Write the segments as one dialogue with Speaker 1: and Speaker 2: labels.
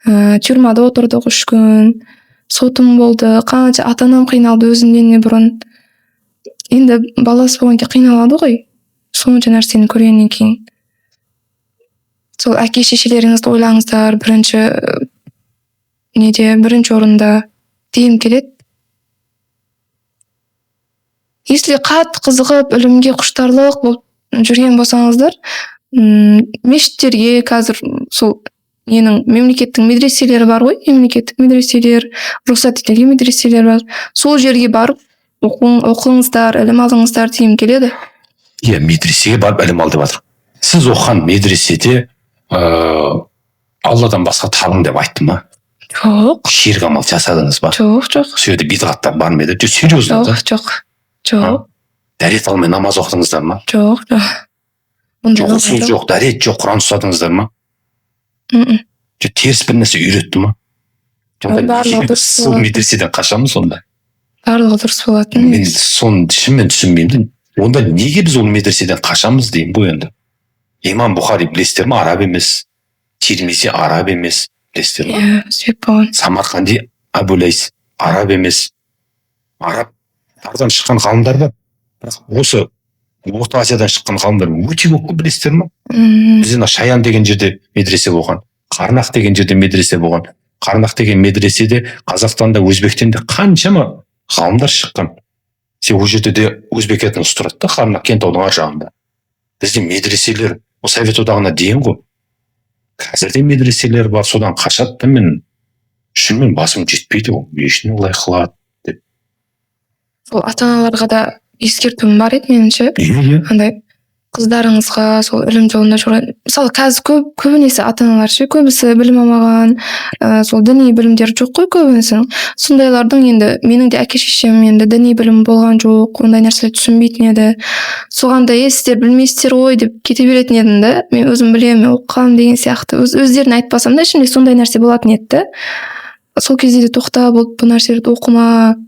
Speaker 1: Тюрмада отурдук 3 күн. Сотум болду. Канча ата-анам кыйналды өзүмдөн бурун. Эndi баласы болгон кыйналады ғой. Сонча нерсени көргөндөн кийин. Сол аке шешелериңизди ойлаңыздар, биринчи орунда дегим келет. Если катты кызыгып, өлүмгө куштарлык болуп жүргөн болсоңуздар, мешиттерге казыр сол менин мемлекеттик медреселери бар ғой, мемлекеттик медреселер, уруксат этилген медреселер бар. Сол жерге барып окуңуздар, илим алыңыздар дегим келеді.
Speaker 2: Медресеге барып илим ал деп атыр. Сиз окуган медреседе Алладан башка табың деп айтты ма?
Speaker 1: Жок.
Speaker 2: Ширк амал жасадыңыз ба?
Speaker 1: Жок.
Speaker 2: Сол жерде бидгаттар бар ма еді? Серьезно да?
Speaker 1: Жок.
Speaker 2: Дәрет алмай намаз окудуңуздар ма?
Speaker 1: Жок.
Speaker 2: Уsul жок, дәрет жок, Куран устадыңыздар ма? Терс бир нерсе үйрөттү ма? Сол медреседен качамыз сонда.
Speaker 1: Барлыгы дурус болот.
Speaker 2: Мен соны чынымен түшүнбөйм да. Онда неге биз ол медреседен качамыз дейм бу енді. Имам Бухари билесиздер ма? Араб эмес. Тирмизи араб эмес. Билесиздер ма?
Speaker 1: Өзбек болгон.
Speaker 2: Самарканди Абу Лейс араб эмес. Арабтардан шыққан ғалымдар бар. Бірақ осы Орта Азиядан шыққан ғалымдар өте көп, білесіздер ма? Бізде Шаян деген жерде медресе болған, Қарнақ деген жерде медресе болған. Қарнақ деген медреседе Қазақстанда, Өзбектен де қаншама ғалымдар шыққан. Сен ол жерде де өзбек этносы тұрады да, Қарнақ Кентаудың ар жағында. Бізде медреселер Совет одағына дейін ғой. Қазірде медреселер бар, содан қашады да мен шынымен басым жетпейді ол. Не үшін олай қылады деп.
Speaker 1: Сол ата-аналарға да ескертуім бар еді меніңше. Андай қыздарыңызға сол ілім жолында жүрген. Мысалы қазір көбінесе ата-аналар көбісі білім алмаған, сол діни білімдер жоқ қой көбінесе. Сондайлардың енді менің де әке шешем енді діни білім болған жоқ, ондай нәрселер түсінбейтін еді. Соғанда сіздер білмейсіздер ғой деп кете беретін едім да. Мен өзім білемін, оқығам деген сияқты. Өздеріне айтпасам да ішімде сондай нәрсе болатын еді. Сол кезде де тоқтап болып бұл нәрселерді оқыма,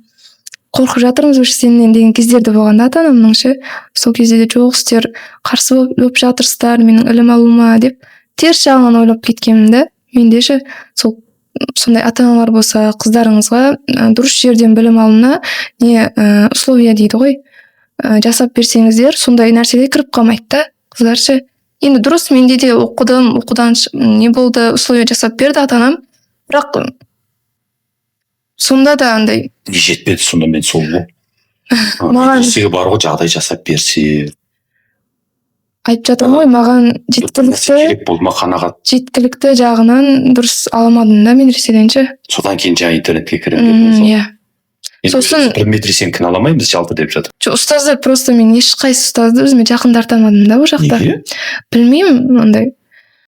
Speaker 1: қорқып жатырмыз сенен деген кездерде болған да ата-анамның сол кезде де жоқ, сіздер қарсы болып жатырсыздар менің ілім алуыма деп теріс жағынан ойлап кеткенмін да. Менде сондай ата-аналар болса қыздарыңызға дұрыс жерден білім алуына условия дейді ғой, жасап берсеңіздер сондай нәрселер кіріп қалмайды да. Қыздар енді дұрыс, менде де оқудан не болды, условия жасап берді ата-анам, бірақ сонда да андай
Speaker 2: не жетпеді, сонда мен сол ғой. Медресеге бар ғой, жағдай жасап берсе.
Speaker 1: Айтып жатырмын ғой, маған жеткілікті жағынан дұрыс аламадым да медреседен
Speaker 2: Содан кейін жаңа интернетке кіремін.
Speaker 1: Сосын
Speaker 2: бір медресені кінәламаймыз жалпы деп жатыр.
Speaker 1: Ұстаздар просто мен ешқайсы ұстазды өзіме жақындатамадым да ол жақта. Білмеймін, андай